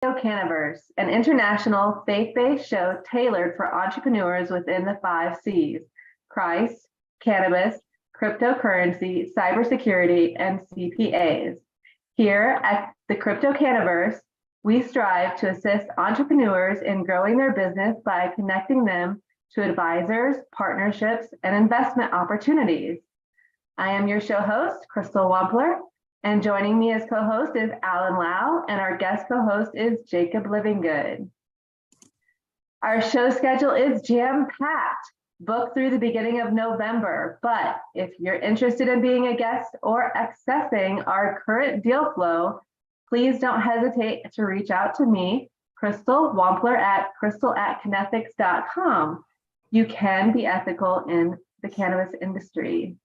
CryptoCannaVerse, an international faith-based show tailored for entrepreneurs within the 5 C's: Christ, cannabis, cryptocurrency, cybersecurity, and CPAs. Here at the CryptoCannaVerse, we strive to assist entrepreneurs in growing their business by connecting them to advisors, partnerships, and investment opportunities. I am your show host, Crystal Wampler, and joining me as co-host is Alan Lau, and our guest co-host is Jacob Livingood. Our show schedule is jam-packed, booked through the beginning of November, but if you're interested in being a guest or accessing our current deal flow, please don't hesitate to reach out to me, Crystal Wampler at crystal@cannethics.com. You can be ethical in the cannabis industry.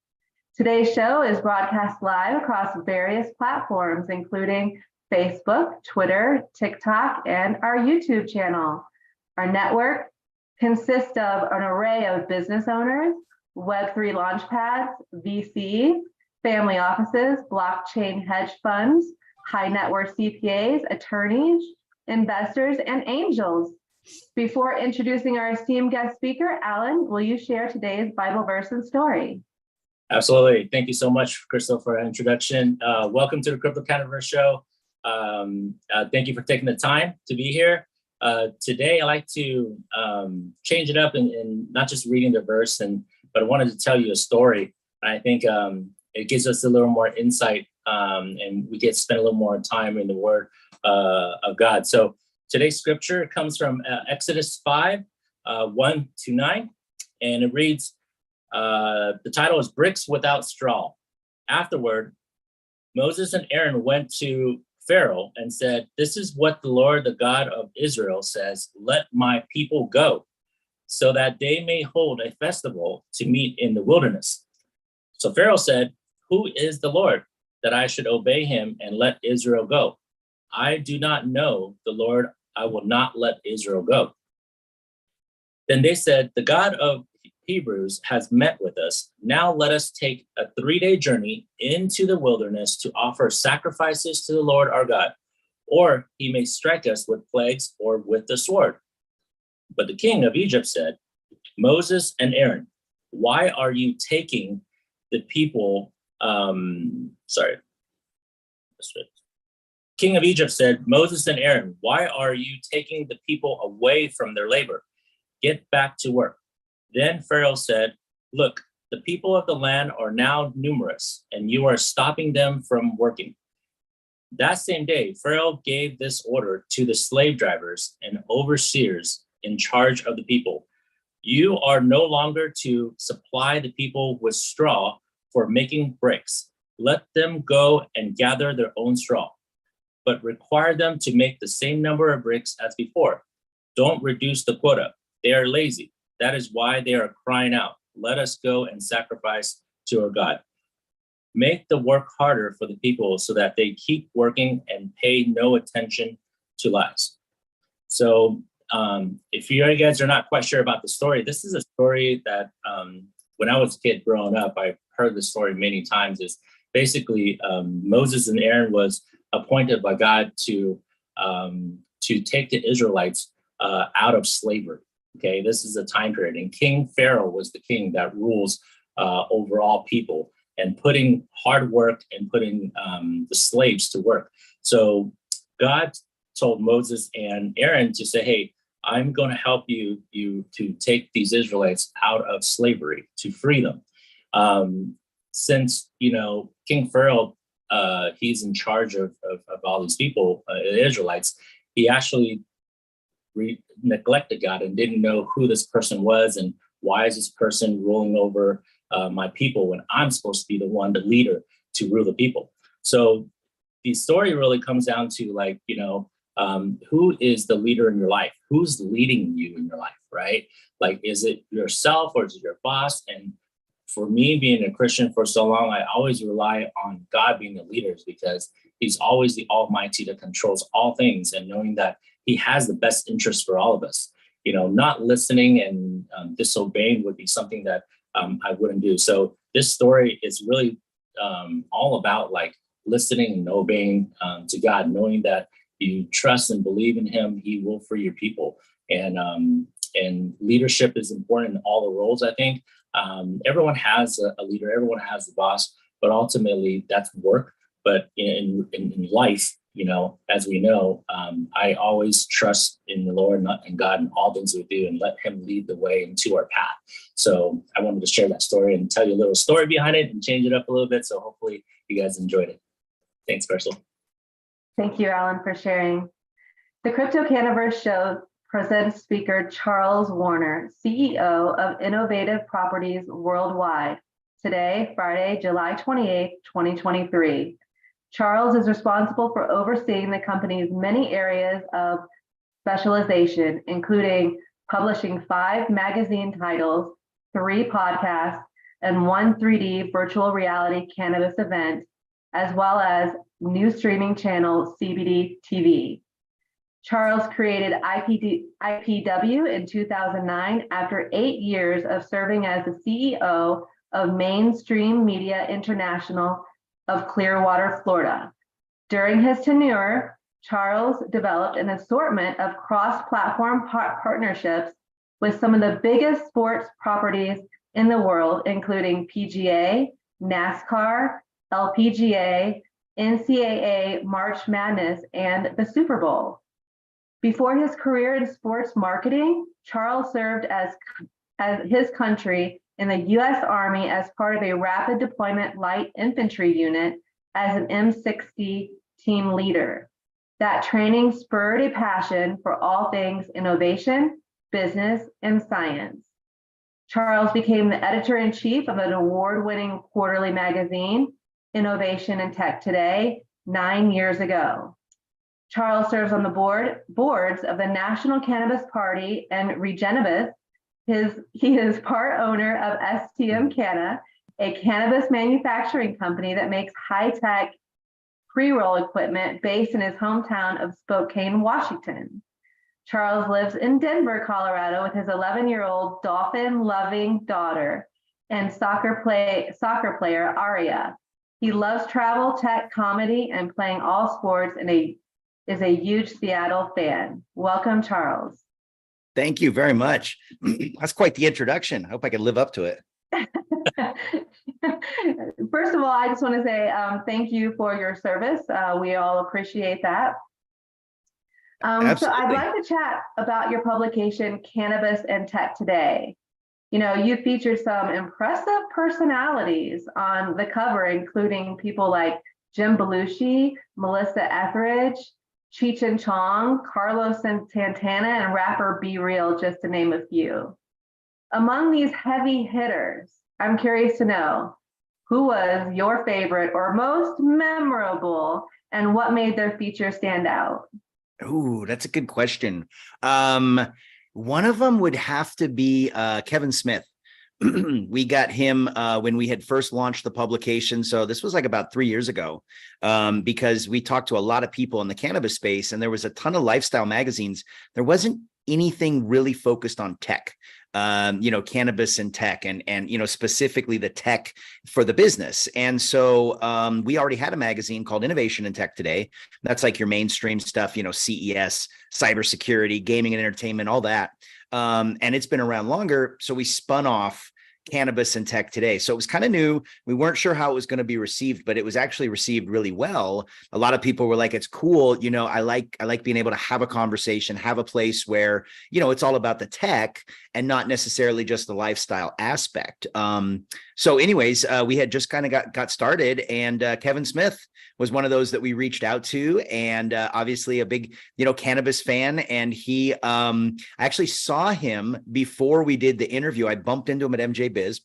Today's show is broadcast live across various platforms, including Facebook, Twitter, TikTok, and our YouTube channel. Our network consists of an array of business owners, Web3 launchpads, VCs, family offices, blockchain hedge funds, high net worth CPAs, attorneys, investors, and angels. Before introducing our esteemed guest speaker, Alan, will you share today's Bible verse and story? Absolutely. Thank you so much, Crystal, for that introduction. Welcome to the CryptoCannaVerse Show. Thank you for taking the time to be here. Today, I like to change it up and not just reading the verse, but I wanted to tell you a story. I think it gives us a little more insight and we get to spend a little more time in the Word of God. So today's scripture comes from Exodus 5, 1-9, and it reads, the title is Bricks Without Straw. Afterward, Moses and Aaron went to Pharaoh and said, "This is what the Lord, the God of Israel, says, let my people go, so that they may hold a festival to meet in the wilderness." So Pharaoh said, "Who is the Lord, that I should obey him and let Israel go? I do not know the Lord. I will not let Israel go." Then they said, "The God of Hebrews has met with us. Now let us take a 3-day journey into the wilderness to offer sacrifices to the Lord our God, or he may strike us with plagues or with the sword." But the king of Egypt said, "Moses and Aaron, why are you taking the people, King of Egypt said, "Moses and Aaron, why are you taking the people away from their labor? Get back to work." Then Pharaoh said, "Look, the people of the land are now numerous, and you are stopping them from working." That same day, Pharaoh gave this order to the slave drivers and overseers in charge of the people: "You are no longer to supply the people with straw for making bricks. Let them go and gather their own straw, but require them to make the same number of bricks as before. Don't reduce the quota. They are lazy. That is why they are crying out, 'Let us go and sacrifice to our God.' Make the work harder for the people so that they keep working and pay no attention to lies." So if you guys are not quite sure about the story, this is a story that when I was a kid growing up, I heard the story many times. Is basically Moses and Aaron was appointed by God to take the Israelites out of slavery. Okay, this is a time period, and King Pharaoh was the king that rules over all people, and putting hard work and putting the slaves to work. So God told Moses and Aaron to say, "Hey, I'm going to help you to take these Israelites out of slavery, to free them." Since King Pharaoh, he's in charge of all these people, the Israelites, he actually neglected God and didn't know who this person was and why is this person ruling over my people when I'm supposed to be the one, the leader, to rule the people. So the story really comes down to who is the leader in your life? Who's leading you in your life, right? Like, is it yourself or is it your boss? And for me, being a Christian for so long, I always rely on God being the leader, because he's always the Almighty that controls all things, and knowing that he has the best interest for all of us. Not listening and disobeying would be something that I wouldn't do. So this story is really all about listening and obeying to God, knowing that you trust and believe in him, he will free your people. And leadership is important in all the roles, I think. Everyone has a leader, everyone has a boss, but ultimately that's work. But in life, as we know, I always trust in the Lord and God in all things we do, and let him lead the way into our path. So I wanted to share that story and tell you a little story behind it and change it up a little bit. So hopefully you guys enjoyed it. Thanks, Crystal. Thank you, Alan, for sharing. The CryptoCannaVerse Show presents speaker Charles Warner, CEO of Innovative Properties Worldwide. Today, Friday, July 28, 2023. Charles is responsible for overseeing the company's many areas of specialization, including publishing 5 magazine titles, 3 podcasts, and 1 3D virtual reality cannabis event, as well as new streaming channel CBD TV. Charles created IPW in 2009 after 8 years of serving as the CEO of Mainstream Media International of Clearwater, Florida. During his tenure, Charles developed an assortment of cross-platform partnerships with some of the biggest sports properties in the world, including PGA, NASCAR, LPGA, NCAA March Madness, and the Super Bowl. Before his career in sports marketing, Charles served as his country in the U.S. Army as part of a rapid deployment light infantry unit as an M60 team leader. That training spurred a passion for all things innovation, business, and science. Charles became the editor-in-chief of an award-winning quarterly magazine, Innovation and Tech Today, 9 years ago. Charles serves on the boards of the National Cannabis Party and Regenibus. He is part owner of STM Canna, a cannabis manufacturing company that makes high-tech pre-roll equipment based in his hometown of Spokane, Washington. Charles lives in Denver, Colorado with his 11-year-old dolphin-loving daughter and soccer player Aria. He loves travel, tech, comedy, and playing all sports and is a huge Seattle fan. Welcome, Charles. Thank you very much. That's quite the introduction. I hope I can live up to it. First of all, I just want to say thank you for your service. We all appreciate that. So I'd like to chat about your publication, Cannabis and Tech Today. You featured some impressive personalities on the cover, including people like Jim Belushi, Melissa Etheridge, Cheech and Chong, Carlos Santana, and rapper Be Real, just to name a few. Among these heavy hitters, I'm curious to know, who was your favorite or most memorable, and what made their feature stand out? Ooh, that's a good question. One of them would have to be Kevin Smith. We got him when we had first launched the publication. So this was like about 3 years ago, because we talked to a lot of people in the cannabis space, and there was a ton of lifestyle magazines. There wasn't anything really focused on tech, cannabis and tech, and specifically the tech for the business. And so we already had a magazine called Innovation and Tech Today. That's like your mainstream stuff, CES, cybersecurity, gaming and entertainment, all that. And it's been around longer. So we spun off Cannabis and Tech Today. So it was kind of new. We weren't sure how it was going to be received, but it was actually received really well. A lot of people were like, it's cool. I like being able to have a conversation, have a place where, it's all about the tech and not necessarily just the lifestyle aspect. So anyways, we had just kind of got started, and Kevin Smith was one of those that we reached out to, and obviously a big, cannabis fan. And he, I actually saw him before we did the interview. I bumped into him at MJ Biz.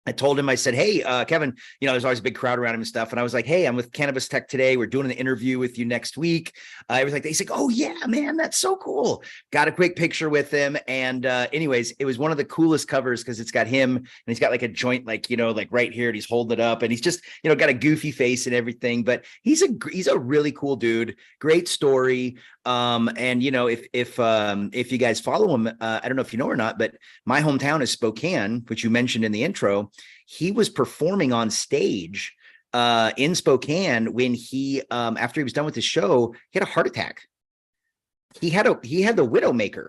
I told him, I said, hey, Kevin, there's always a big crowd around him and stuff. And I was like, hey, I'm with Cannabis Tech Today. We're doing an interview with you next week. I was like, he's like, oh yeah, man, that's so cool. Got a quick picture with him. And anyways, it was one of the coolest covers because it's got him and he's got like a joint, like right here, and he's holding it up, and he's just, got a goofy face and everything, but he's a really cool dude. Great story. And if you guys follow him, I don't know if you know or not, but my hometown is Spokane, which you mentioned in the intro. He was performing on stage in Spokane when he, after he was done with his show, he had a heart attack. He had the Widowmaker,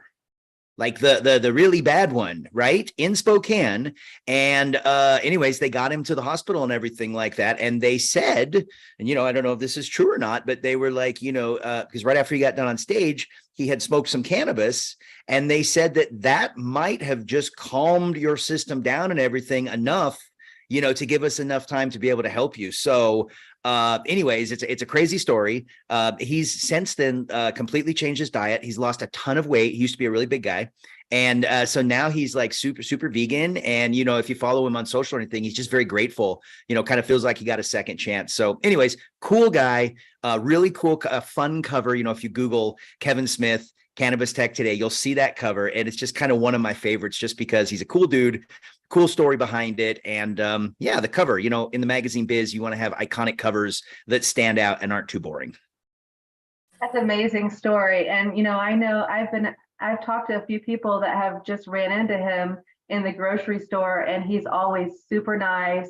like the really bad one, right, in Spokane. And anyways, they got him to the hospital and everything like that. And they said, and I don't know if this is true or not, but they were like, because right after he got done on stage, he had smoked some cannabis, and they said that might have just calmed your system down and everything enough, to give us enough time to be able to help you. So anyways, it's a crazy story. He's since then completely changed his diet. He's lost a ton of weight. He used to be a really big guy. And so now he's like super vegan. And, if you follow him on social or anything, he's just very grateful, kind of feels like he got a second chance. So anyways, cool guy, really cool, fun cover. If you Google Kevin Smith, Cannabis Tech Today, you'll see that cover. And it's just kind of one of my favorites just because he's a cool dude, cool story behind it. And the cover, in the magazine biz, you want to have iconic covers that stand out and aren't too boring. That's an amazing story. And, I know I've talked to a few people that have just ran into him in the grocery store, and he's always super nice,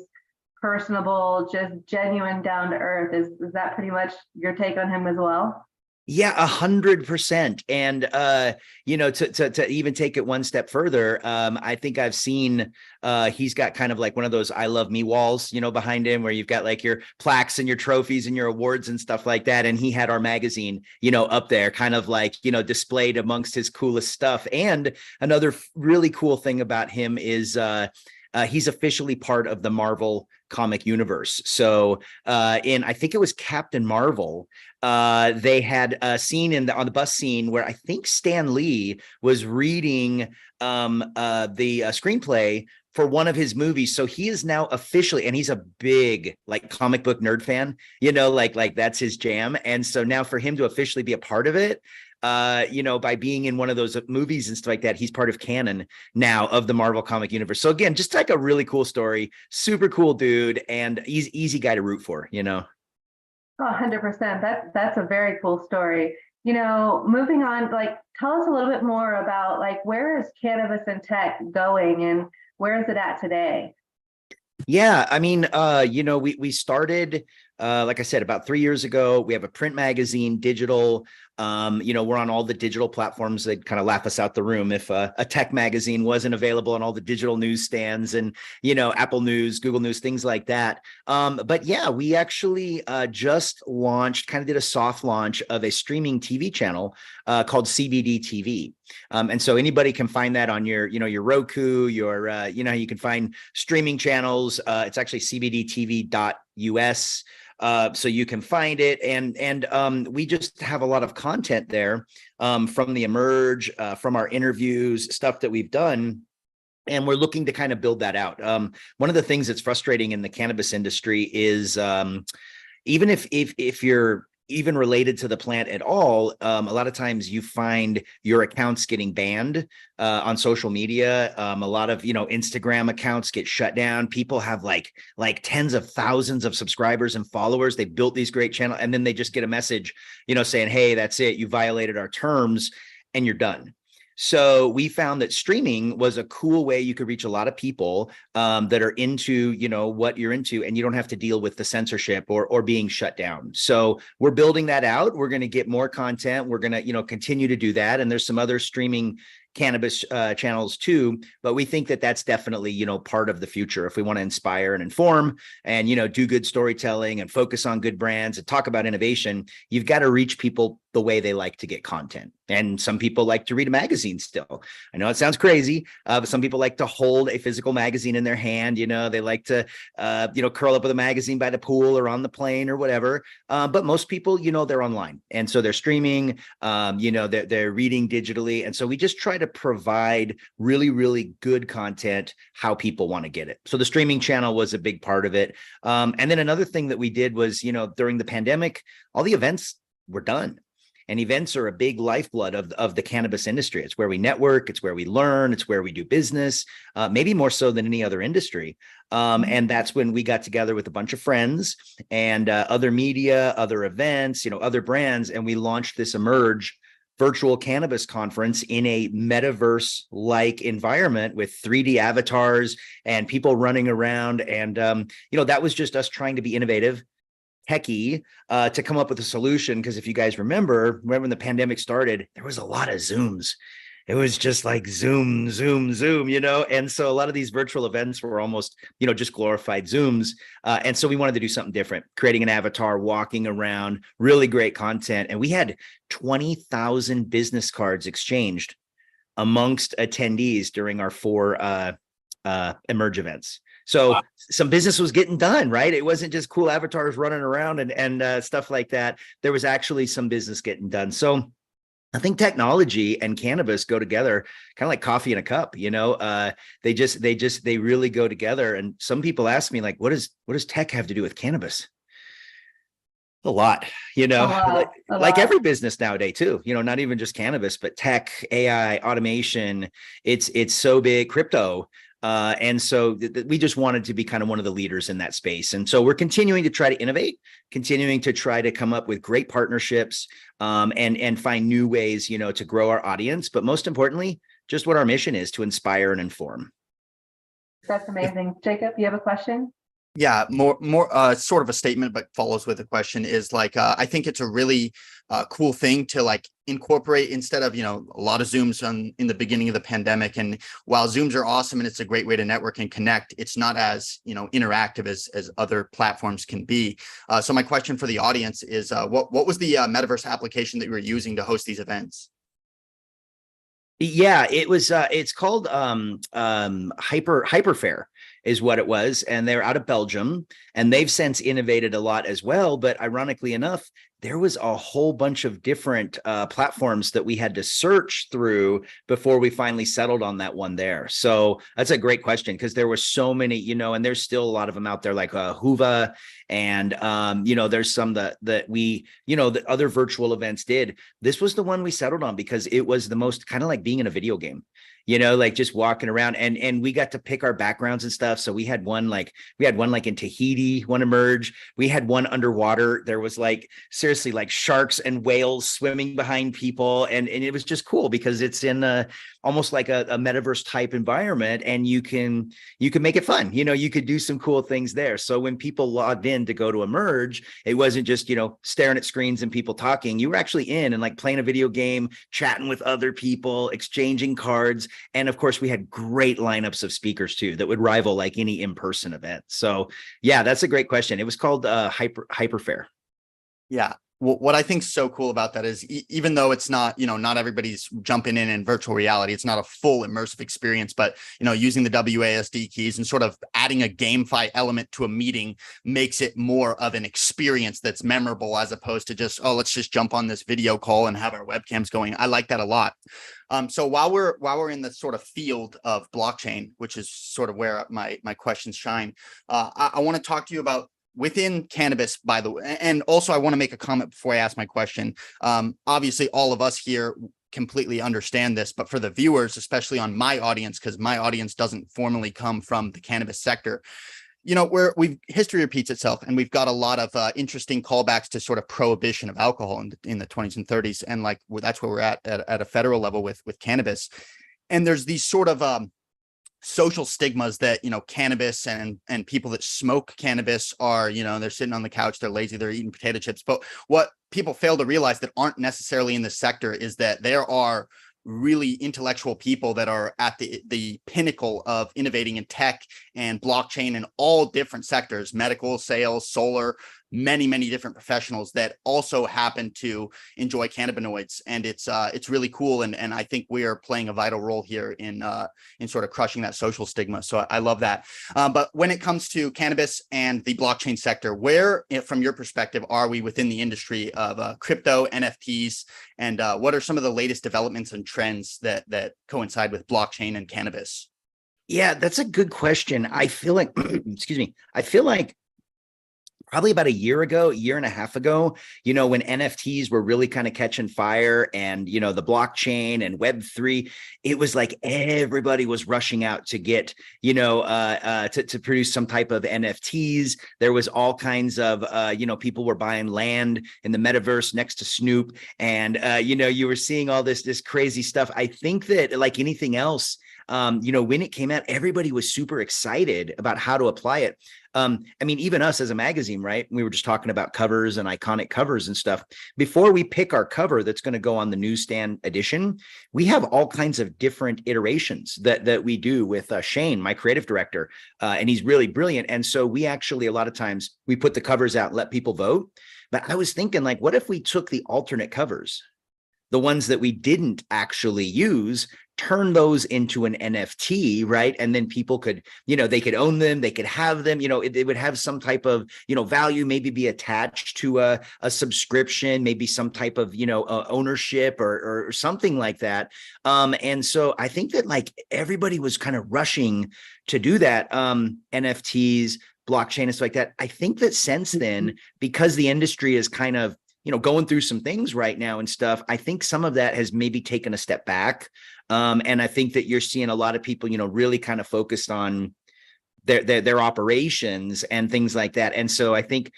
personable, just genuine, down to earth. Is that pretty much your take on him as well? Yeah, 100%. And, to even take it one step further, I think I've seen, he's got kind of like one of those I love me walls, behind him, where you've got like your plaques and your trophies and your awards and stuff like that. And he had our magazine, up there kind of like, displayed amongst his coolest stuff. And another really cool thing about him is, he's officially part of the Marvel comic universe. So I think it was Captain Marvel, they had a scene on the bus scene where I think Stan Lee was reading the screenplay for one of his movies. So he is now officially, and he's a big like comic book nerd fan, like that's his jam. And so now for him to officially be a part of it, by being in one of those movies and stuff like that, he's part of canon now of the Marvel comic universe. So again, just like a really cool story, super cool dude, and easy guy to root for, Oh, 100%. That's a very cool story. Moving on, like, tell us a little bit more about like, where is cannabis and tech going, and where is it at today? Yeah, I mean, we started, like I said, about 3 years ago. We have a print magazine, digital. We're on all the digital platforms. They'd kind of laugh us out the room if a tech magazine wasn't available on all the digital newsstands and, Apple News, Google News, things like that. But yeah, we actually just launched, kind of did a soft launch of a streaming TV channel called CBD TV. And so anybody can find that on your Roku, you can find streaming channels. It's actually cbdtv.us. So you can find it, and we just have a lot of content there from the Emerge, from our interviews, stuff that we've done, and we're looking to kind of build that out. One of the things that's frustrating in the cannabis industry is even if you're even related to the plant at all, a lot of times you find your accounts getting banned on social media. A lot of, Instagram accounts get shut down. People have like tens of thousands of subscribers and followers. They built these great channels, and then they just get a message, saying, hey, that's it. You violated our terms and you're done. So we found that streaming was a cool way you could reach a lot of people that are into, what you're into, and you don't have to deal with the censorship or being shut down. So we're building that out. We're going to get more content. We're going to, continue to do that. And there's some other streaming cannabis channels too, but we think that that's definitely, part of the future. If we want to inspire and inform and, do good storytelling and focus on good brands and talk about innovation, you've got to reach people the way they like to get content. And some people like to read a magazine still. I know it sounds crazy, but some people like to hold a physical magazine in their hand. They like to, curl up with a magazine by the pool or on the plane or whatever. But most people, they're online. And so they're streaming, they're reading digitally. And so we just try to provide really, really good content, how people want to get it. So the streaming channel was a big part of it. And then another thing that we did was, during the pandemic, all the events were done. And events are a big lifeblood of the cannabis industry. It's where we network. It's where we learn. It's where we do business, maybe more so than any other industry. And that's when we got together with a bunch of friends and other media, other events, other brands, and we launched this Emerge virtual cannabis conference in a metaverse-like environment with 3D avatars and people running around. And, that was just us trying to be innovative, techie, to come up with a solution. Because if you guys remember when the pandemic started, there was a lot of Zooms. It was just like Zoom, and so a lot of these virtual events were almost, just glorified Zooms. And so we wanted to do something different, creating an avatar, walking around, really great content. And we had 20,000 business cards exchanged amongst attendees during our 4 Emerge events. So wow. Some business was getting done, right? It wasn't just cool avatars running around and stuff like that. There was actually some business getting done. So I think technology and cannabis go together kind of like coffee in a cup, they really go together. And some people ask me, like, what does tech have to do with cannabis? A lot, like every business nowadays too, not even just cannabis, but tech, AI, automation, it's so big, crypto. And so we just wanted to be kind of one of the leaders in that space. And so we're continuing to try to innovate, continuing to try to come up with great partnerships, and find new ways, to grow our audience. But most importantly, just what our mission is, to inspire and inform. That's amazing. Jacob, you have a question? Yeah, more sort of a statement, but follows with a question is like, I think it's a really cool thing to like incorporate instead of, a lot of Zooms in the beginning of the pandemic. And while Zooms are awesome and it's a great way to network and connect, it's not as, interactive as other platforms can be. So my question for the audience is, what was the metaverse application that you were using to host these events? Yeah, it was, it's called Hyperfair is what it was. And they're out of Belgium, and they've since innovated a lot as well. But ironically enough, there was a whole bunch of different platforms that we had to search through before we finally settled on that one there. So that's a great question, because there were so many, and there's still a lot of them out there, like 𝐂𝐫𝐲𝐭𝐫, and there's some that we, that other virtual events did. This was the one we settled on because it was the most kind of like being in a video game. Like just walking around, and we got to pick our backgrounds and stuff. So we had one like in Tahiti, one Emerge. We had one underwater. There was like seriously like sharks and whales swimming behind people, and it was just cool because it's in almost like a metaverse type environment, and you can make it fun. You could do some cool things there. So when people logged in to go to Emerge, it wasn't just staring at screens and people talking. You were actually in and like playing a video game, chatting with other people, exchanging cards. And of course, we had great lineups of speakers too that would rival like any in-person event. So yeah, that's a great question. It was called Hyperfair. Yeah. What I think is so cool about that is even though it's not, not everybody's jumping in virtual reality, it's not a full immersive experience, but, using the WASD keys and sort of adding a GameFi element to a meeting makes it more of an experience that's memorable, as opposed to just, oh, let's just jump on this video call and have our webcams going. I like that a lot. So while we're in the sort of field of blockchain, which is sort of where my questions shine, I want to talk to you about within cannabis, by the way. And also I want to make a comment before I ask my question. Obviously all of us here completely understand this, but for the viewers, especially on my audience, because my audience doesn't formally come from the cannabis sector, history repeats itself, and we've got a lot of interesting callbacks to sort of prohibition of alcohol in the 20s and 30s. And like, that's where we're at a federal level with cannabis. And there's these sort of social stigmas that, cannabis and people that smoke cannabis are, they're sitting on the couch, they're lazy, they're eating potato chips. But what people fail to realize that aren't necessarily in the sector is that there are really intellectual people that are at the pinnacle of innovating in tech and blockchain and all different sectors, medical, sales, solar, many different professionals that also happen to enjoy cannabinoids. And it's really cool. And I think we are playing a vital role here in sort of crushing that social stigma. So I love that. But when it comes to cannabis and the blockchain sector, where, from your perspective, are we within the industry of crypto, NFTs, and what are some of the latest developments and trends that coincide with blockchain and cannabis? Yeah, that's a good question. I feel like, excuse me, I feel like probably about a year and a half ago, when NFTs were really kind of catching fire and, the blockchain and Web3, it was like everybody was rushing out to get, to produce some type of NFTs. There was all kinds of, people were buying land in the metaverse next to Snoop. And, you were seeing all this crazy stuff. I think that like anything else, when it came out, everybody was super excited about how to apply it. Even us as a magazine, right? We were just talking about covers and iconic covers and stuff. Before we pick our cover that's going to go on the newsstand edition, we have all kinds of different iterations that we do with Shane, my creative director, and he's really brilliant. And so we actually, a lot of times, we put the covers out and let people vote. But I was thinking, like, what if we took the alternate covers, the ones that we didn't actually use, turn those into an NFT, right? And then people could, they could own them, they could have them, it would have some type of, value, maybe be attached to a subscription, maybe some type of, ownership or something like that. And so I think that like everybody was kind of rushing to do that, NFTs, blockchain and stuff like that. I think that since then, because the industry is kind of, going through some things right now and stuff, I think some of that has maybe taken a step back. And I think that you're seeing a lot of people, really kind of focused on their operations and things like that. And so I think,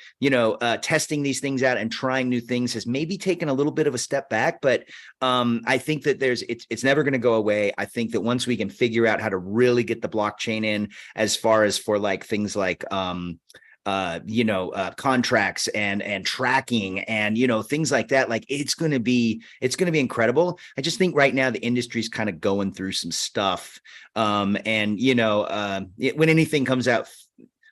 testing these things out and trying new things has maybe taken a little bit of a step back, but I think that it's never going to go away. I think that once we can figure out how to really get the blockchain in, as far as for like things like, contracts and tracking and, things like that, like it's going to be incredible. I just think right now the industry's kind of going through some stuff. When anything comes out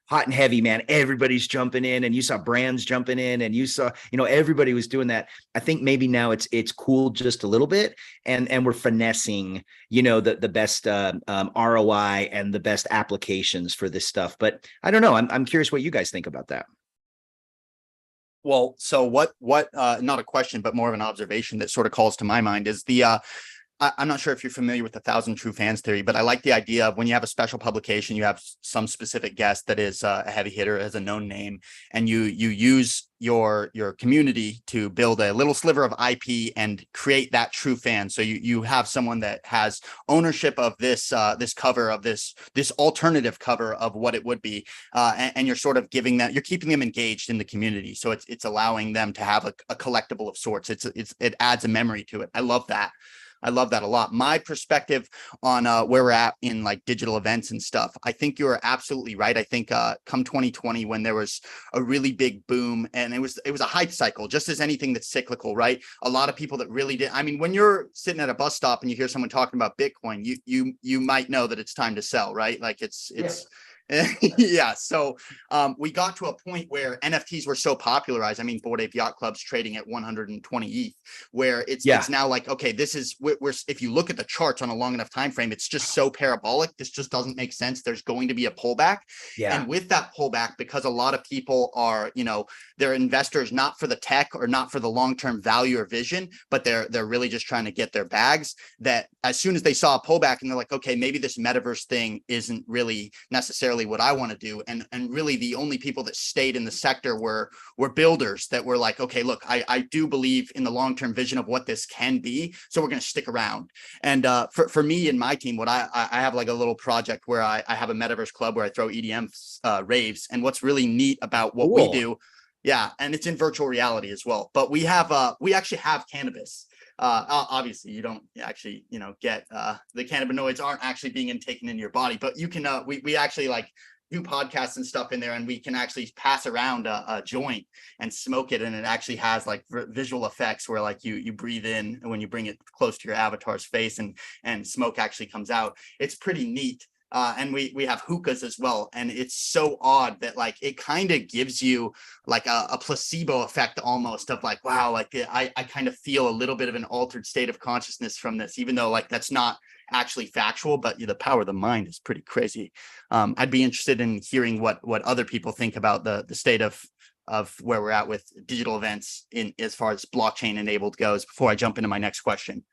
hot and heavy, man, everybody's jumping in, and you saw brands jumping in, and you saw, everybody was doing that. I think maybe now it's cooled just a little bit, and we're finessing, the best ROI and the best applications for this stuff. But I don't know. I'm curious what you guys think about that. Well, so what not a question, but more of an observation that sort of calls to my mind is I'm not sure if you're familiar with the 1,000 True Fans theory, but I like the idea of when you have a special publication, you have some specific guest that is a heavy hitter, as a known name, and you use your community to build a little sliver of IP and create that true fan. So you have someone that has ownership of this cover, of this alternative cover of what it would be, and you're sort of giving that, you're keeping them engaged in the community. So it's allowing them to have a collectible of sorts. It adds a memory to it. I love that. I love that a lot. My perspective on where we're at in like digital events and stuff, I think you are absolutely right. I think come 2020, when there was a really big boom, and it was a hype cycle, just as anything that's cyclical, right? A lot of people that really did. I mean, when you're sitting at a bus stop and you hear someone talking about Bitcoin, you might know that it's time to sell, right? Like it's. Yeah. Yeah. So we got to a point where NFTs were so popularized. I mean, Bored Ape Yacht Club's trading at 120 ETH, where it's now like, okay, this is we're if you look at the charts on a long enough time frame, it's just so parabolic. This just doesn't make sense. There's going to be a pullback. Yeah. And with that pullback, because a lot of people are, they're investors not for the tech or not for the long-term value or vision, but they're really just trying to get their bags, that as soon as they saw a pullback and they're like, okay, maybe this metaverse thing isn't really necessarily what I want to do, and really the only people that stayed in the sector were builders that were like, okay, look, I do believe in the long-term vision of what this can be, so we're going to stick around. And for me and my team, what I have like a little project where I have a metaverse club where I throw EDM raves, and what's really neat about what we do, yeah, and it's in virtual reality as well, but we actually have cannabis. Obviously you don't actually, get the cannabinoids aren't actually being intaken in your body, but you can, we actually like do podcasts and stuff in there, and we can actually pass around a joint and smoke it. And it actually has like visual effects where like you breathe in, and when you bring it close to your avatar's face and smoke actually comes out. It's pretty neat. And we have hookahs as well. And it's so odd that like it kind of gives you like a placebo effect almost of like, wow, like I kind of feel a little bit of an altered state of consciousness from this, even though like that's not actually factual, but the power of the mind is pretty crazy. I'd be interested in hearing what other people think about the state of where we're at with digital events in as far as blockchain enabled goes, before I jump into my next question.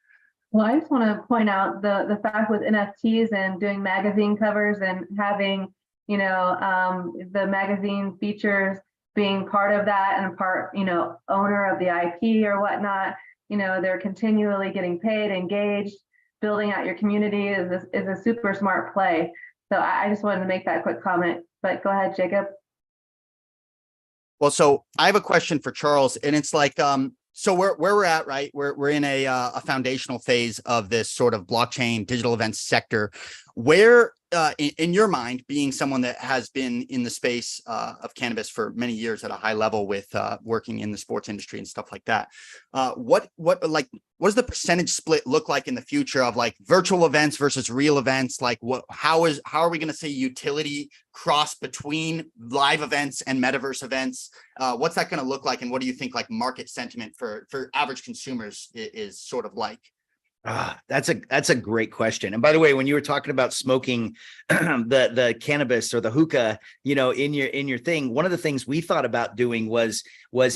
Well, I just want to point out the fact with NFTs and doing magazine covers and having, the magazine features being part of that and part, owner of the IP or whatnot. They're continually getting paid, engaged, building out your community is a super smart play. So I just wanted to make that quick comment, but go ahead, Jacob. Well, so I have a question for Charles, and it's like, so where we're at, right? We're in a foundational phase of this sort of blockchain digital events sector. Where, in your mind, being someone that has been in the space of cannabis for many years at a high level with working in the sports industry and stuff like that, what does the percentage split look like in the future of like virtual events versus real events? Like how are we going to say utility cross between live events and metaverse events? What's that going to look like? And what do you think like market sentiment for average consumers is sort of like? That's a great question. And by the way, when you were talking about smoking the cannabis or the hookah, in your thing, one of the things we thought about doing was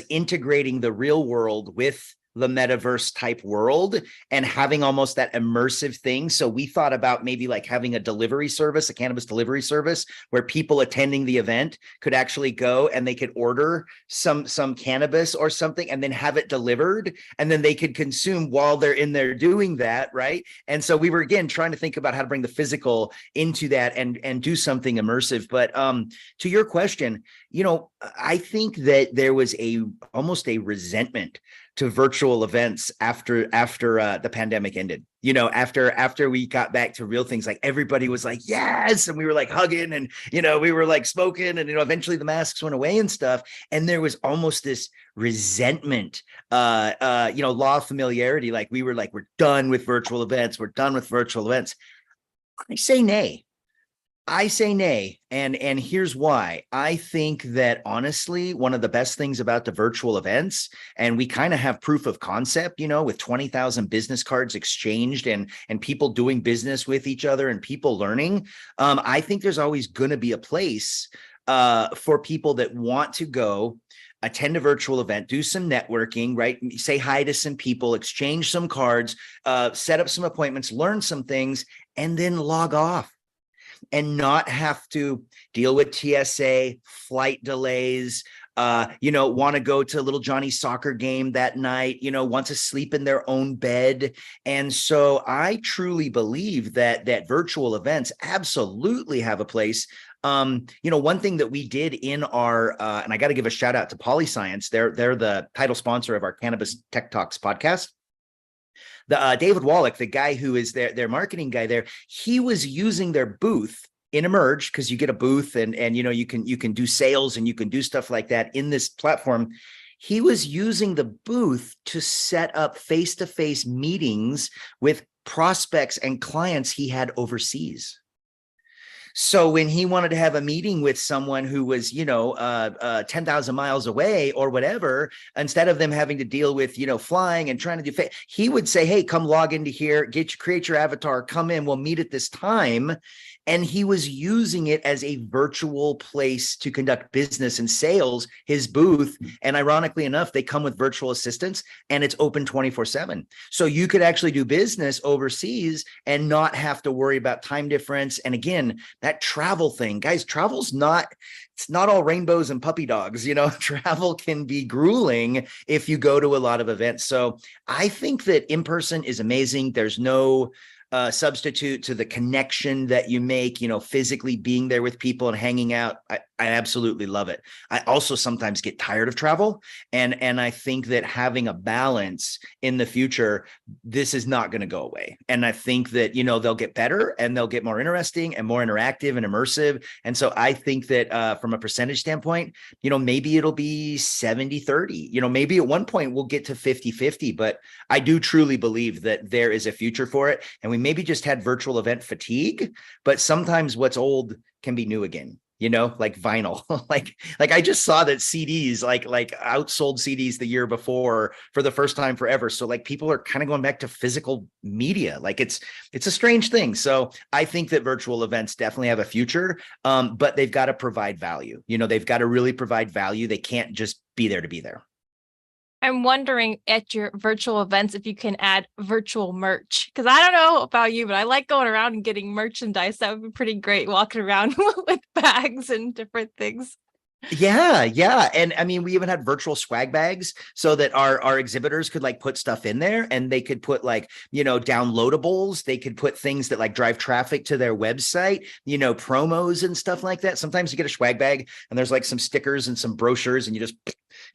integrating the real world with the metaverse type world and having almost that immersive thing. So we thought about maybe like having a delivery service, a cannabis delivery service, where people attending the event could actually go and they could order some cannabis or something and then have it delivered, and then they could consume while they're in there doing that, right? And so we were again trying to think about how to bring the physical into that and do something immersive. But to your question, I think that there was almost a resentment to virtual events after the pandemic ended. After we got back to real things, like everybody was like, yes, and we were like hugging and we were like smoking, and eventually the masks went away and stuff, and there was almost this resentment, law of familiarity. Like we were like, we're done with virtual events. I say nay. And here's why. I think that honestly, one of the best things about the virtual events, and we kind of have proof of concept, with 20,000 business cards exchanged and people doing business with each other and people learning. I think there's always going to be a place for people that want to go attend a virtual event, do some networking, right? Say hi to some people, exchange some cards, set up some appointments, learn some things, and then log off. And not have to deal with TSA, flight delays, want to go to little Johnny's soccer game that night, want to sleep in their own bed. And so I truly believe that virtual events absolutely have a place. One thing that we did in our, and I got to give a shout out to Polyscience. They're the title sponsor of our Cannabis Tech Talks podcast. David Wallach, the guy who is their marketing guy there, he was using their booth in Emerge, because you get a booth and you can do sales and you can do stuff like that in this platform. He was using the booth to set up face-to-face meetings with prospects and clients he had overseas. So when he wanted to have a meeting with someone who was, 10,000 miles away or whatever, instead of them having to deal with, flying and trying to do, he would say, hey, come log into here, create your avatar, come in, we'll meet at this time. And he was using it as a virtual place to conduct business and sales, his booth. And ironically enough, they come with virtual assistants and it's open 24/7. So you could actually do business overseas and not have to worry about time difference. And again, that travel thing, guys, it's not all rainbows and puppy dogs. Travel can be grueling if you go to a lot of events. So I think that in person is amazing. There's no substitute to the connection that you make, physically being there with people and hanging out. I absolutely love it. I also sometimes get tired of travel. And I think that having a balance in the future, this is not going to go away. And I think that, they'll get better and they'll get more interesting and more interactive and immersive. And so I think that from a percentage standpoint, maybe it'll be 70-30, maybe at one point we'll get to 50-50, but I do truly believe that there is a future for it. And we maybe just had virtual event fatigue, but sometimes what's old can be new again. Like vinyl, like I just saw that CDs, like outsold CDs the year before for the first time forever. So like people are kind of going back to physical media. Like it's a strange thing. So I think that virtual events definitely have a future, but they've got to provide value. They've got to really provide value. They can't just be there to be there. I'm wondering at your virtual events if you can add virtual merch, because I don't know about you, but I like going around and getting merchandise. That would be pretty great, walking around with bags and different things. Yeah. And I mean, we even had virtual swag bags so that our exhibitors could like put stuff in there, and they could put like, downloadables. They could put things that like drive traffic to their website, promos and stuff like that. Sometimes you get a swag bag and there's like some stickers and some brochures, and you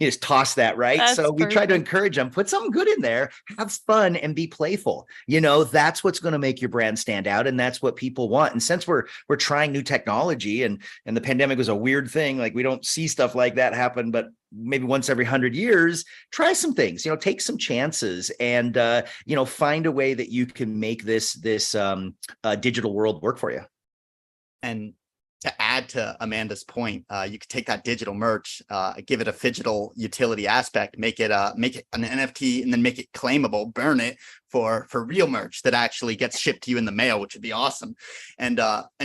just toss that, right? That's so we try to perfect. encourage them, put something good in there, have fun and be playful. That's what's going to make your brand stand out. And that's what people want. And since we're trying new technology, and the pandemic was a weird thing, like we don't see stuff like that happen, but maybe once every 100 years, try some things, take some chances, and find a way that you can make this digital world work for you. And to add to Amanda's point, you could take that digital merch, give it a phygital utility aspect, make it an NFT, and then make it claimable, burn it for real merch that actually gets shipped to you in the mail, which would be awesome. And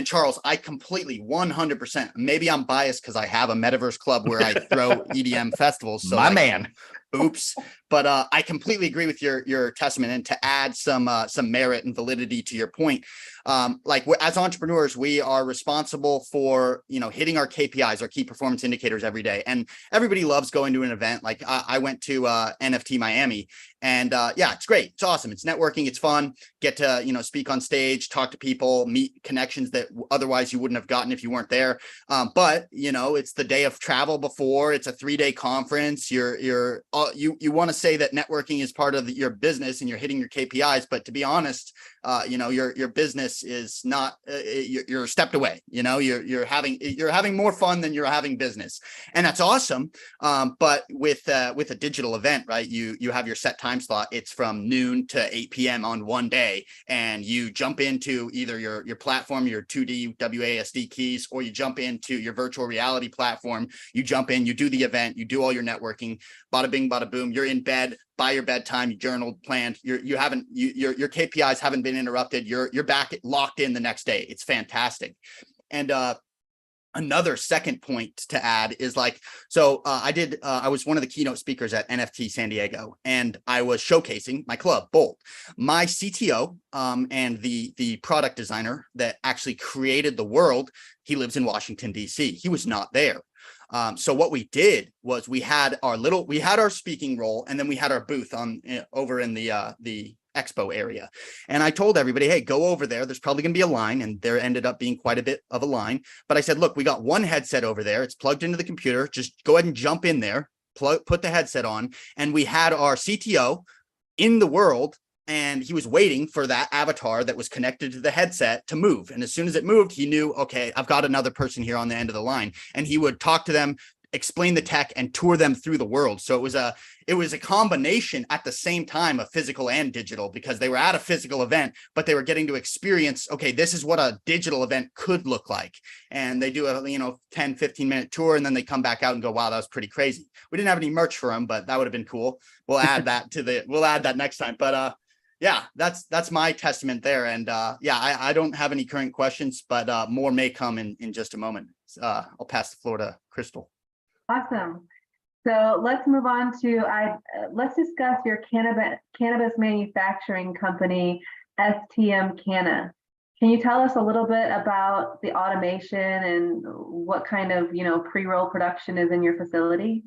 Charles, I completely 100%, maybe I'm biased because I have a metaverse club where I throw EDM festivals. So man. Oops. But I completely agree with your testament. And to add some merit and validity to your point, as entrepreneurs, we are responsible for, hitting our KPIs, our key performance indicators every day. And everybody loves going to an event. Like I went to NFT Miami, and it's great. It's awesome. It's networking. It's fun. Get to, speak on stage, talk to people, meet connections that otherwise you wouldn't have gotten if you weren't there. But it's the day of travel before. It's a 3-day conference. You want to say that networking is part of your business and you're hitting your KPIs, but to be honest, your business is not. You're stepped away. You're having more fun than you're having business, and that's awesome. But with a digital event, right? You have your set time slot. It's from noon to 8 p.m. on one day, and you jump into either your platform, your 2D WASD keys, or you jump into your virtual reality platform. You jump in, you do the event, you do all your networking. Bada bing, bada boom. You're in bed by your bedtime. You journaled, planned. Your KPIs haven't been interrupted. You're back locked in the next day. It's fantastic. And another second point to add is I was one of the keynote speakers at NFT San Diego, and I was showcasing my club, Bolt. My CTO and the product designer that actually created the world, he lives in Washington, D.C. He was not there. So what we did was we had our speaking role, and then we had our booth over in the expo area. And I told everybody, hey, go over there. There's probably going to be a line, and there ended up being quite a bit of a line. But I said, look, we got one headset over there. It's plugged into the computer. Just go ahead and jump in there, put the headset on. And we had our CTO in the world, and he was waiting for that avatar that was connected to the headset to move. And as soon as it moved, he knew, okay, I've got another person here on the end of the line. And he would talk to them, explain the tech, and tour them through the world. So it was a combination at the same time of physical and digital, because they were at a physical event, but they were getting to experience, okay, this is what a digital event could look like. And they do a 10, 15-minute tour, and then they come back out and go, wow, that was pretty crazy. We didn't have any merch for them, but that would have been cool. We'll add that next time. But that's my testament there. And I don't have any current questions, but more may come in just a moment. I'll pass the floor to Crystal. Awesome. So let's move on to let's discuss your cannabis manufacturing company, STM Canna. Can you tell us a little bit about the automation and what kind of pre-roll production is in your facility?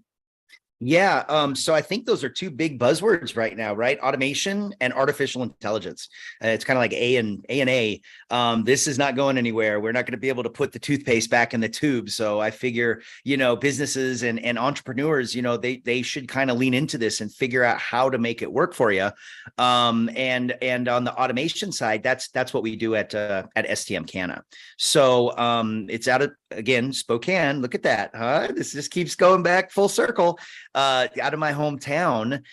Yeah. So I think those are two big buzzwords right now, right? Automation and artificial intelligence. It's kind of like A and A. This is not going anywhere. We're not going to be able to put the toothpaste back in the tube. So I figure, businesses and entrepreneurs, they should kind of lean into this and figure out how to make it work for you. And on the automation side, that's what we do at STM Canna. So it's out of, again, Spokane. Look at that. Huh? This just keeps going back full circle. Out of my hometown,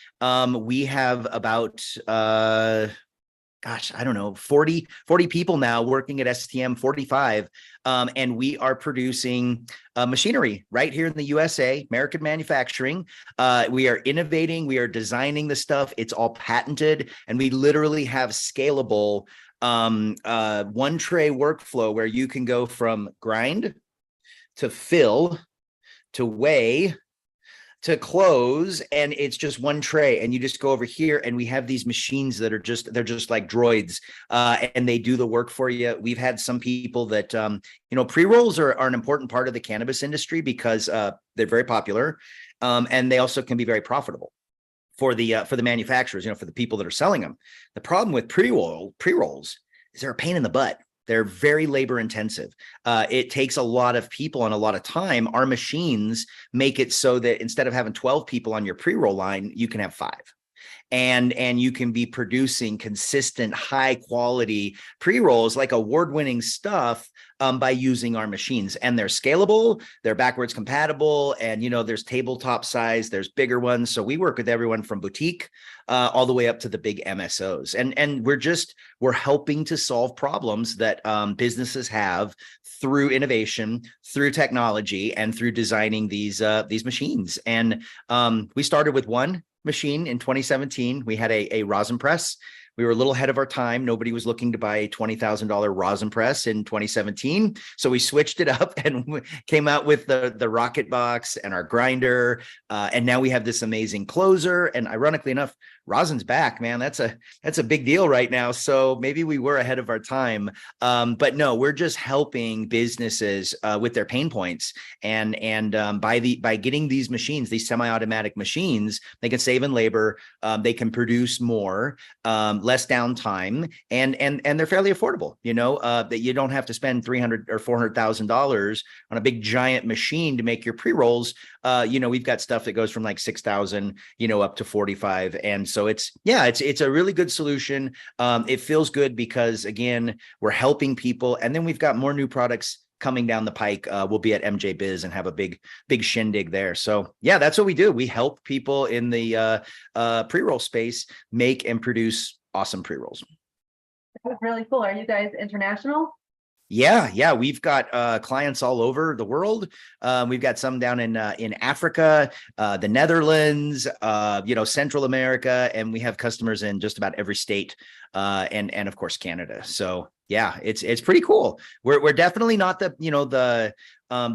we have about, 40 people now working at STM, 45. And we are producing machinery right here in the USA, American manufacturing. We are innovating. We are designing the stuff. It's all patented. And we literally have scalable one tray workflow where you can go from grind to fill to weigh to close, and it's just one tray, and you just go over here, and we have these machines that are they're just like droids, and they do the work for you. We've had some people that pre-rolls are an important part of the cannabis industry because they're very popular, and they also can be very profitable for the manufacturers, for the people that are selling them. The problem with pre-rolls is they're a pain in the butt. They're very labor intensive. It takes a lot of people and a lot of time. Our machines make it so that instead of having 12 people on your pre-roll line, you can have 5. And you can be producing consistent, high quality pre-rolls, like award-winning stuff, by using our machines. And they're scalable, they're backwards compatible, and there's tabletop size, there's bigger ones. So we work with everyone from boutique all the way up to the big MSOs. And we're helping to solve problems that businesses have through innovation, through technology, and through designing these machines. And we started with one machine in 2017. We had a rosin press. We were a little ahead of our time. Nobody was looking to buy a $20,000 rosin press in 2017. So we switched it up and came out with the Rocket Box and our grinder. And now we have this amazing closer. And ironically enough, rosin's back, man. That's a big deal right now. So maybe we were ahead of our time. But no, we're just helping businesses with their pain points. And by getting these machines, these semi-automatic machines, they can save in labor. They can produce more, less downtime, and they're fairly affordable. That you don't have to spend $300,000 or $400,000 on a big giant machine to make your pre-rolls. We've got stuff that goes from like 6,000, up to 45. And so it's a really good solution. It feels good because, again, we're helping people. And then we've got more new products coming down the pike. We'll be at MJ Biz and have a big shindig there. So yeah, that's what we do. We help people in the pre-roll space make and produce awesome pre-rolls. That's really cool. Are you guys international? Yeah. We've got clients all over the world. We've got some down in Africa, the Netherlands, Central America, and we have customers in just about every state, and of course Canada. So yeah, it's pretty cool. We're definitely not the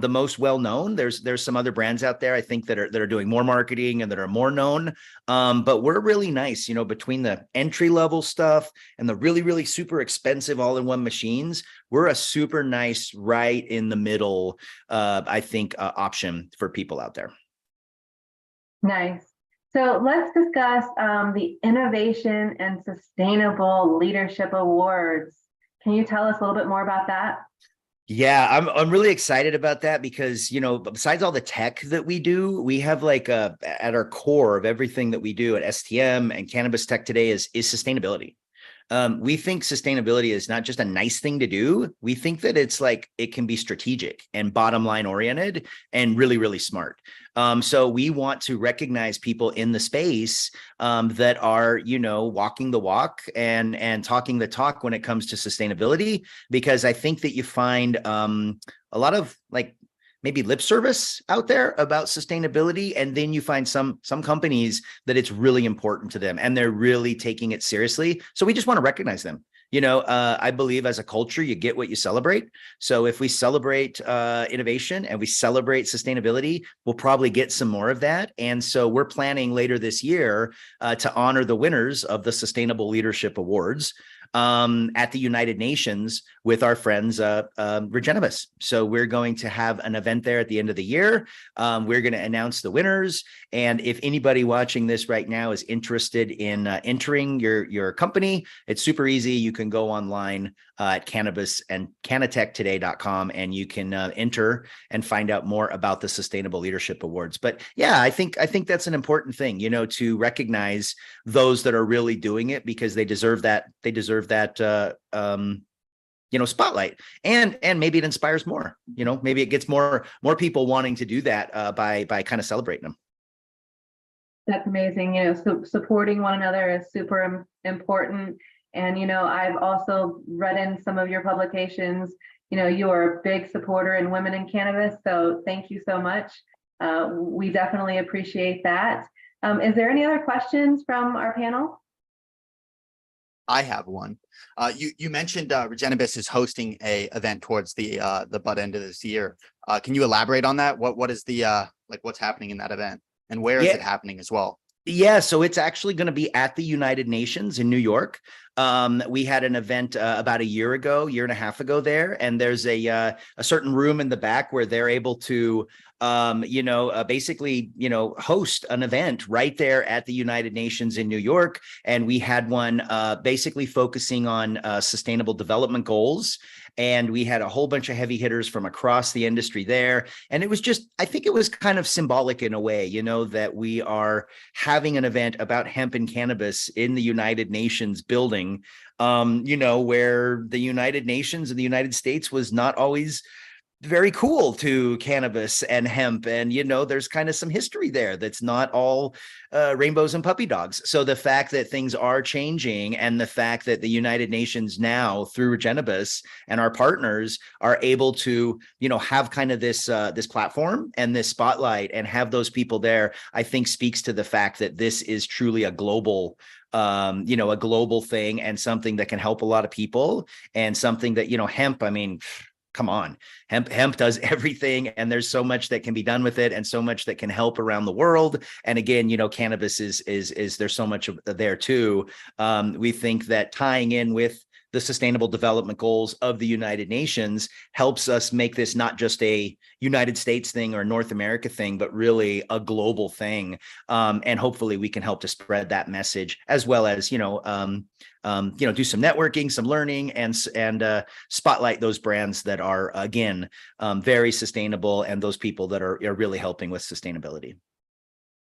most well known. There's some other brands out there, I think, that are doing more marketing and that are more known. But we're really nice, between the entry level stuff and the really, really super expensive all-in-one machines. We're a super nice, right in the middle, I think, option for people out there. Nice. So let's discuss the Innovation and Sustainable Leadership Awards. Can you tell us a little bit more about that? Yeah, I'm really excited about that because, besides all the tech that we do, we have at our core of everything that we do at STM and Cannabis Tech today is sustainability. We think sustainability is not just a nice thing to do. We think that it can be strategic and bottom line oriented and really, really smart. So we want to recognize people in the space that are, walking the walk and talking the talk when it comes to sustainability, because I think that you find a lot of maybe lip service out there about sustainability. And then you find some companies that it's really important to them and they're really taking it seriously. So we just want to recognize them. I believe as a culture, you get what you celebrate. So if we celebrate innovation and we celebrate sustainability, we'll probably get some more of that. And so we're planning later this year to honor the winners of the Sustainable Leadership Awards at the United Nations with our friends Regenibus. So we're going to have an event there at the end of the year. We're going to announce the winners. And if anybody watching this right now is interested in entering your company, it's super easy. You can go online at cannabis and cannatechtoday.com and you can enter and find out more about the Sustainable Leadership Awards. But yeah, I think that's an important thing, to recognize those that are really doing it, because they deserve that. They deserve that spotlight, and maybe it inspires more. Maybe it gets more people wanting to do that by kind of celebrating them. That's amazing. So supporting one another is super important. And I've also read in some of your publications. You are a big supporter in women in cannabis. So thank you so much. We definitely appreciate that. Is there any other questions from our panel? I have one. You mentioned Regenibus is hosting a event towards the butt end of this year. Can you elaborate on that? What is the what's happening in that event? And where is it happening as well? Yeah, so it's actually going to be at the United Nations in New York. We had an event about a year and a half ago there, and there's a certain room in the back where they're able to, basically, host an event right there at the United Nations in New York. And we had one basically focusing on sustainable development goals. And we had a whole bunch of heavy hitters from across the industry there. And it was just, I think it was kind of symbolic in a way, that we are having an event about hemp and cannabis in the United Nations building, where the United Nations and the United States was not always very cool to cannabis and hemp. And, there's kind of some history there that's not all rainbows and puppy dogs. So the fact that things are changing, and the fact that the United Nations now through Regenibus and our partners are able to, have kind of this platform and this spotlight and have those people there, I think speaks to the fact that this is truly a global a global thing, and something that can help a lot of people, and something that, hemp, I mean, come on, hemp does everything, and there's so much that can be done with it, and so much that can help around the world. And again, cannabis is there's so much there too. We think that tying in with the Sustainable Development Goals of the United Nations helps us make this not just a United States thing or North America thing, but really a global thing. And hopefully we can help to spread that message, as well as, do some networking, some learning, and spotlight those brands that are, again, very sustainable, and those people that are really helping with sustainability.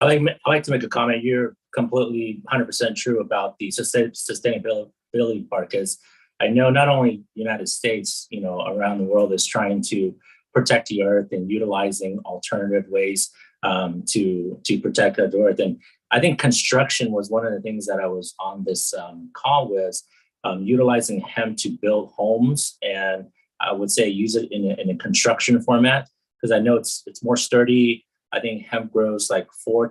I like to make a comment. You're completely 100% true about the sustainability part, because I know not only United States, around the world is trying to protect the earth and utilizing alternative ways to protect the earth. And I think construction was one of the things that I was on this call with, utilizing hemp to build homes, and I would say use it in a construction format, because I know it's more sturdy. I think hemp grows like 4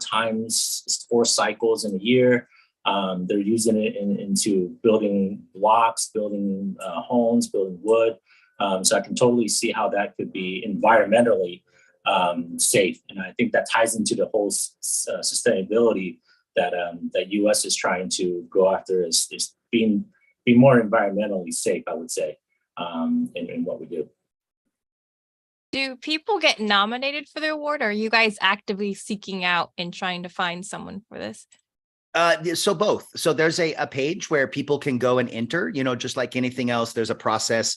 cycles in a year. They're using it into building blocks, building homes, building wood. So I can totally see how that could be environmentally safe. And I think that ties into the whole sustainability that U.S. is trying to go after, is being more environmentally safe, I would say, in what we do. Do people get nominated for the award, or are you guys actively seeking out and trying to find someone for this? So both. So there's a page where people can go and enter, just like anything else. There's a process.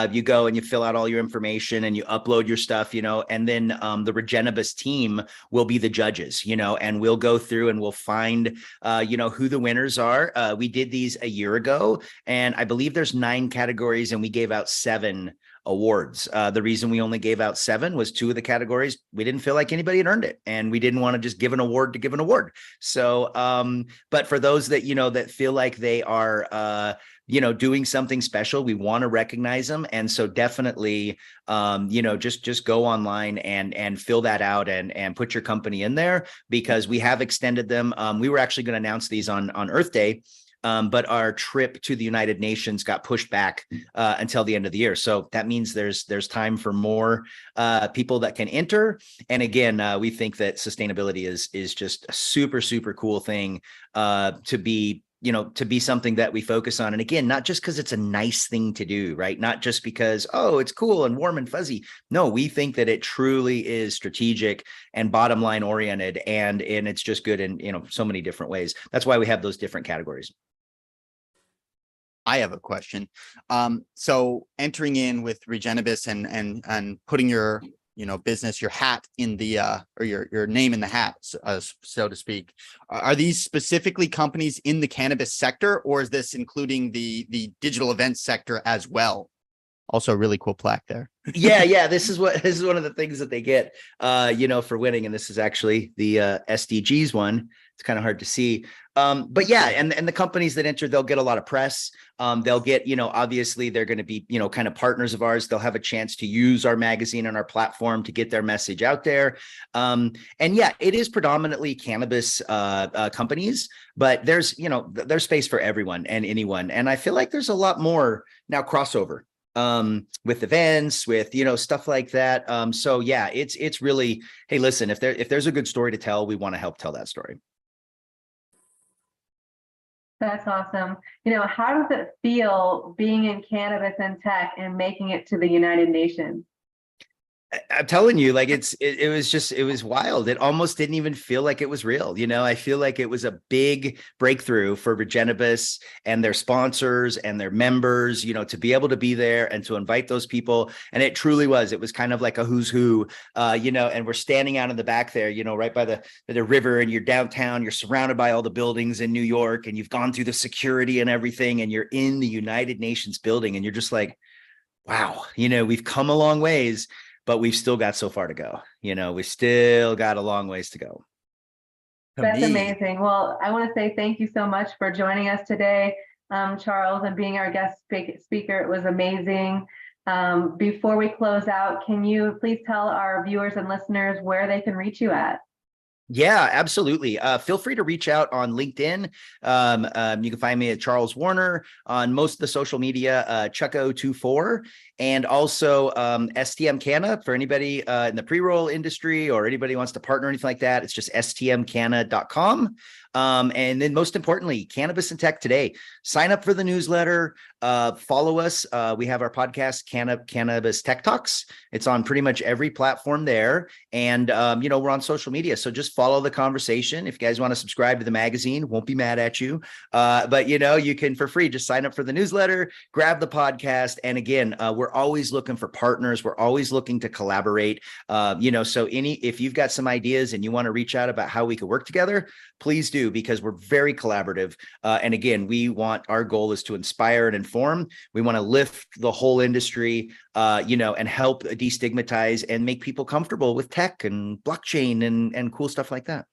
You go and you fill out all your information and you upload your stuff, and then the Regenibus team will be the judges, and we'll go through and we'll find, who the winners are. We did these a year ago, and I believe there's 9 categories, and we gave out 7 awards. The reason we only gave out 7 was 2 of the categories we didn't feel like anybody had earned it, and we didn't want to just give an award to give an award. So but for those that that feel like they are doing something special, we want to recognize them. And so definitely just go online and fill that out and put your company in there, because we have extended them. We were actually going to announce these on Earth Day, but our trip to the United Nations got pushed back until the end of the year. So that means there's time for more people that can enter. And again, we think that sustainability is just a super, super cool thing to be something that we focus on. And again, not just because it's a nice thing to do, right? Not just because, oh, it's cool and warm and fuzzy. No, we think that it truly is strategic and bottom line oriented, and it's just good in, so many different ways. That's why we have those different categories. I have a question. So entering in with Regenibus and putting your business, your hat in the or your name in the hat, so to speak. Are these specifically companies in the cannabis sector, or is this including the digital events sector as well? Also a really cool plaque there. Yeah. This is one of the things that they get for winning. And this is actually the SDGs one. It's kind of hard to see. But yeah, and the companies that enter, they'll get a lot of press. They'll get, obviously they're going to be, kind of partners of ours. They'll have a chance to use our magazine and our platform to get their message out there. And yeah, it is predominantly cannabis companies, but there's space for everyone and anyone. And I feel like there's a lot more now crossover. with events, with, stuff like that. So yeah, it's really, hey, listen, if there's a good story to tell, we want to help tell that story. That's awesome. How does it feel being in cannabis and tech and making it to the United Nations? I'm telling you, like it was wild. It almost didn't even feel like it was real. I feel like it was a big breakthrough for Regenibus and their sponsors and their members, to be able to be there and to invite those people. And it truly was. It was kind of like a who's who, and we're standing out in the back there, right by the river, and you're downtown, you're surrounded by all the buildings in New York, and you've gone through the security and everything, and you're in the United Nations building, and you're just like, wow, we've come a long ways, but we've still got so far to go. We still got a long ways to go. That's amazing. Well, I want to say thank you so much for joining us today, Charles, and being our guest speaker. It was amazing. Before we close out, can you please tell our viewers and listeners where they can reach you at? Yeah, absolutely. Feel free to reach out on LinkedIn. You can find me at Charles Warner on most of the social media, 𝐂𝐫𝐲𝐭𝐫𝐲, and also STM Canna for anybody in the pre-roll industry, or anybody who wants to partner or anything like that. It's just stmcanna.com. And then most importantly, Cannabis and Tech Today. Sign up for the newsletter. Follow us. We have our podcast, Cannabis Tech Talks. It's on pretty much every platform there. And, we're on social media. So just follow the conversation. If you guys want to subscribe to the magazine, won't be mad at you. But, you can, for free, just sign up for the newsletter, grab the podcast. And again, we're always looking for partners. We're always looking to collaborate. So if you've got some ideas and you want to reach out about how we could work together, please do, because we're very collaborative. And again, our goal is to inspire and inform. We want to lift the whole industry, and help destigmatize and make people comfortable with tech and blockchain and cool stuff like that.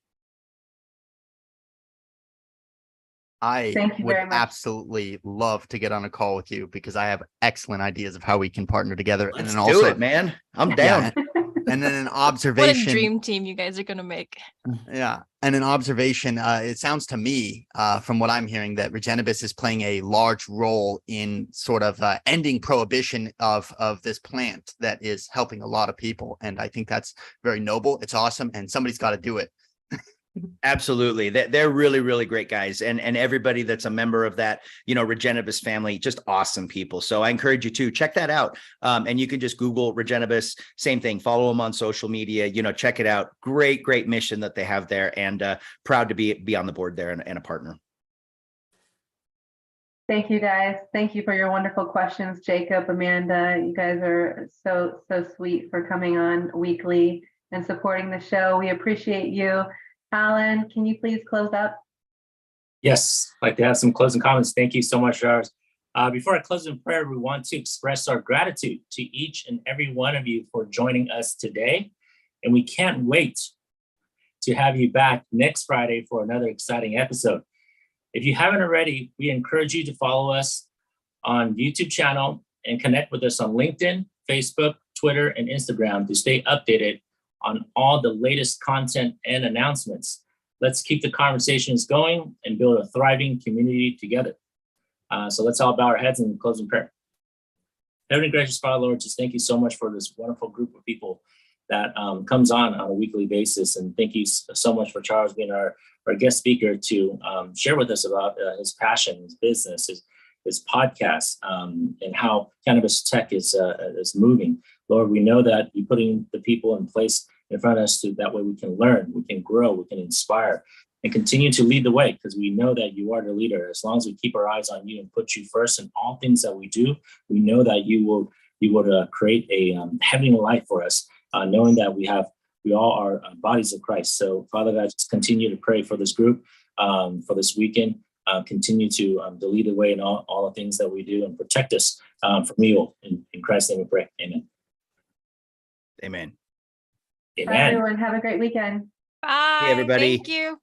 I would absolutely love to get on a call with you, because I have excellent ideas of how we can partner together. Let's do it, man. I'm down. Yeah. And then an observation. What a dream team you guys are going to make. Yeah. And an observation. It sounds to me, from what I'm hearing, that Regenibus is playing a large role in sort of ending prohibition of this plant that is helping a lot of people. And I think that's very noble. It's awesome. And somebody's got to do it. Absolutely. They're really, really great guys. And everybody that's a member of that, Regenibus family, just awesome people. So I encourage you to check that out. And you can just Google Regenibus, same thing, follow them on social media, check it out. Great, great mission that they have there, and proud to be on the board there and a partner. Thank you, guys. Thank you for your wonderful questions, Jacob, Amanda. You guys are so sweet for coming on weekly and supporting the show. We appreciate you. Alan, can you please close up? Yes, I'd like to have some closing comments. Thank you so much, Charles. Before I close in prayer, we want to express our gratitude to each and every one of you for joining us today. And we can't wait to have you back next Friday for another exciting episode. If you haven't already, we encourage you to follow us on YouTube channel and connect with us on LinkedIn, Facebook, Twitter, and Instagram to stay updated on all the latest content and announcements. Let's keep the conversations going and build a thriving community together. So let's all bow our heads and close in prayer. Heavenly gracious Father, Lord, just thank you so much for this wonderful group of people that comes on a weekly basis. And thank you so much for Charles being our guest speaker to share with us about his passion, his business, his podcast, and how cannabis tech is moving. Lord, we know that you're putting the people in place in front of us so that way we can learn, we can grow, we can inspire, and continue to lead the way, because we know that you are the leader. As long as we keep our eyes on you and put you first in all things that we do, we know that you will create a heavenly life for us, knowing that we all are bodies of Christ. So Father God, just continue to pray for this group, for this weekend. Continue to lead the way in all the things that we do, and protect us from evil. In Christ's name we pray. Amen. Amen. Amen. Bye, everyone. Have a great weekend. Bye. Hey, everybody. Thank you.